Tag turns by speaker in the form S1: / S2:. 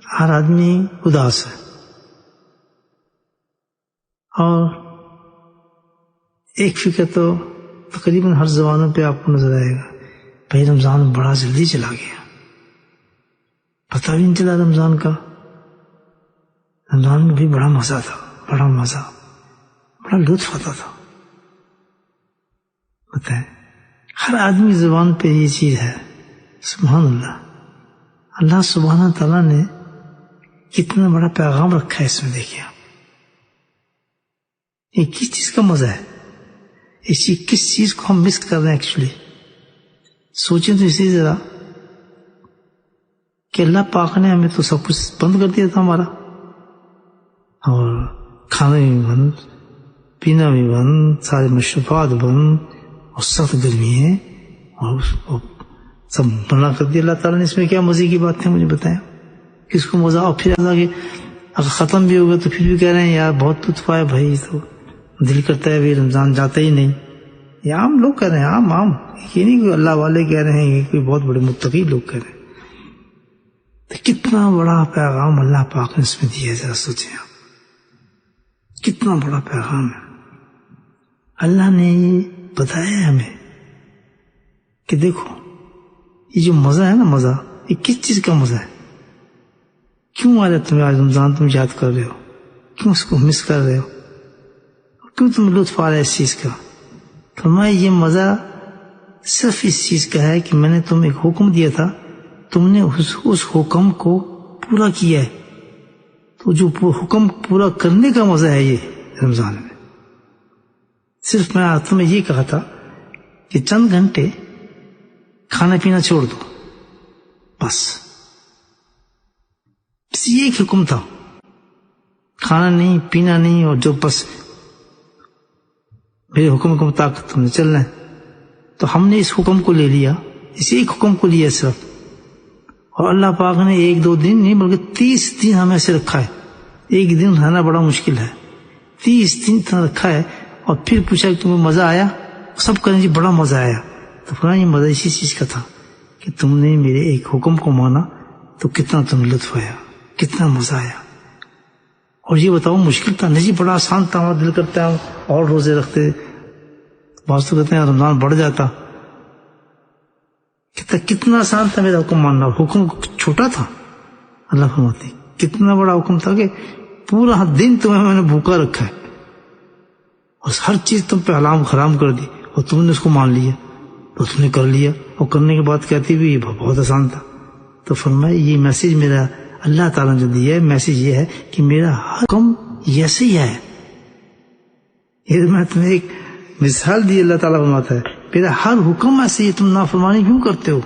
S1: ہر آدمی اداس ہے، اور ایک فکر تو تقریباً ہر زبانوں پہ آپ کو نظر آئے گا، بھائی رمضان بڑا جلدی چلا گیا، پتہ بھی نہیں چلا رمضان کا۔ رمضان میں بھی بڑا مزہ تھا، بڑا مزہ، بڑا لطف آتا تھا۔ بتائیں، ہر آدمی زبان پہ یہ چیز ہے۔ سبحان اللہ، اللہ سبحانہ تعالیٰ نے کتنا بڑا پیغام رکھا ہے اس میں۔ دیکھیے یہ کس چیز کا مزہ ہے، کس چیز کو ہم مس کر رہے ہیں ایکچولی۔ سوچیں تو اسی ذرا کہ اللہ پاک نے ہمیں تو سب کچھ بند کر دیا تھا ہمارا، اور کھانا بھی بند، پینا بھی بند، سارے مشروبات بند، اور سخت گرمی ہے، اور سب منع کر دیا اللہ تعالیٰ نے۔ اس میں کیا مزے کی بات ہے مجھے بتائیں، کس کو مزہ؟ اور پھر اللہ کے اگر ختم بھی ہوگا تو پھر بھی کہہ رہے ہیں یار بہت لطف آیا بھائی، تو دل کرتا ہے رمضان جاتا ہی نہیں۔ یہ عام لوگ کہہ رہے ہیں، عام یہ نہیں کہ اللہ والے کہہ رہے ہیں، یہ کوئی بہت بڑے متقی لوگ کہہ رہے ہیں۔ تو کتنا بڑا پیغام اللہ پاک نے اس میں دیا ہے، ذرا سوچیں آپ، کتنا بڑا پیغام ہے۔ اللہ نے یہ بتایا ہے ہمیں کہ دیکھو یہ جو مزہ ہے نا، مزہ یہ کس چیز کا مزہ ہے؟ کیوں آ جاتا تمہیں آج رمضان تم یاد کر رہے ہو؟ کیوں اس کو مس کر رہے ہو؟ کیوں تم لطف آ رہا ہے اس چیز کا؟ فرمایا یہ مزہ صرف اس چیز کا ہے کہ میں نے تم ایک حکم دیا تھا، تم نے اس حکم کو پورا کیا ہے، تو جو حکم پورا کرنے کا مزہ ہے یہ رمضان میں۔ صرف میں تمہیں یہ کہا تھا کہ چند گھنٹے کھانا پینا چھوڑ دو، بس یہ ایک حکم تھا، کھانا نہیں پینا نہیں، اور جو بس میرے حکم کے مطابق تم نے چلنا ہے۔ تو ہم نے اس حکم کو لے لیا، اس ایک حکم کو لیا صرف، اور اللہ پاک نے 1-2 دن نہیں بلکہ 30 دن ہمیں ایسے رکھا ہے۔ ایک دن رہنا بڑا مشکل ہے، 30 دن تک رکھا ہے، اور پھر پوچھا کہ تمہیں مزہ آیا؟ سب کہیں جی بڑا مزہ آیا۔ تو فرمایا یہ مزہ اسی چیز کا تھا کہ تم نے میرے ایک حکم کو مانا، تو کتنا تمہیں لطف آیا، کتنا مزہ آیا۔ اور یہ بتاؤ مشکل تھا نہیں جی، بڑا آسان تھا، ہمارا دل کرتا ہے اور روزے رکھتے، بعض تو کہتے ہیں رمضان بڑھ جاتا، کتنا آسان تھا میرا حکم ماننا۔ حکم چھوٹا تھا، اللہ فرماتے کتنا بڑا حکم تھا کہ پورا دن تمہیں میں نے بھوکا رکھا ہے، اور ہر چیز تم پہ حرام کر دی، اور تم نے اس کو مان لیا، اور تم نے کر لیا، اور کرنے کے بعد کہتی بھی یہ بہت آسان تھا۔ تو فرمایا یہ میسج میرا اللہ تعالیٰ نے جو دیا ہے، میسج یہ ہے کہ میرا حکم ایسے ہی ہے۔ یہ میں تمہیں ایک مثال دی، اللہ تعالیٰ فرماتا ہے میرا ہر حکم ایسے ہی، تم نافرمانی کیوں کرتے ہو؟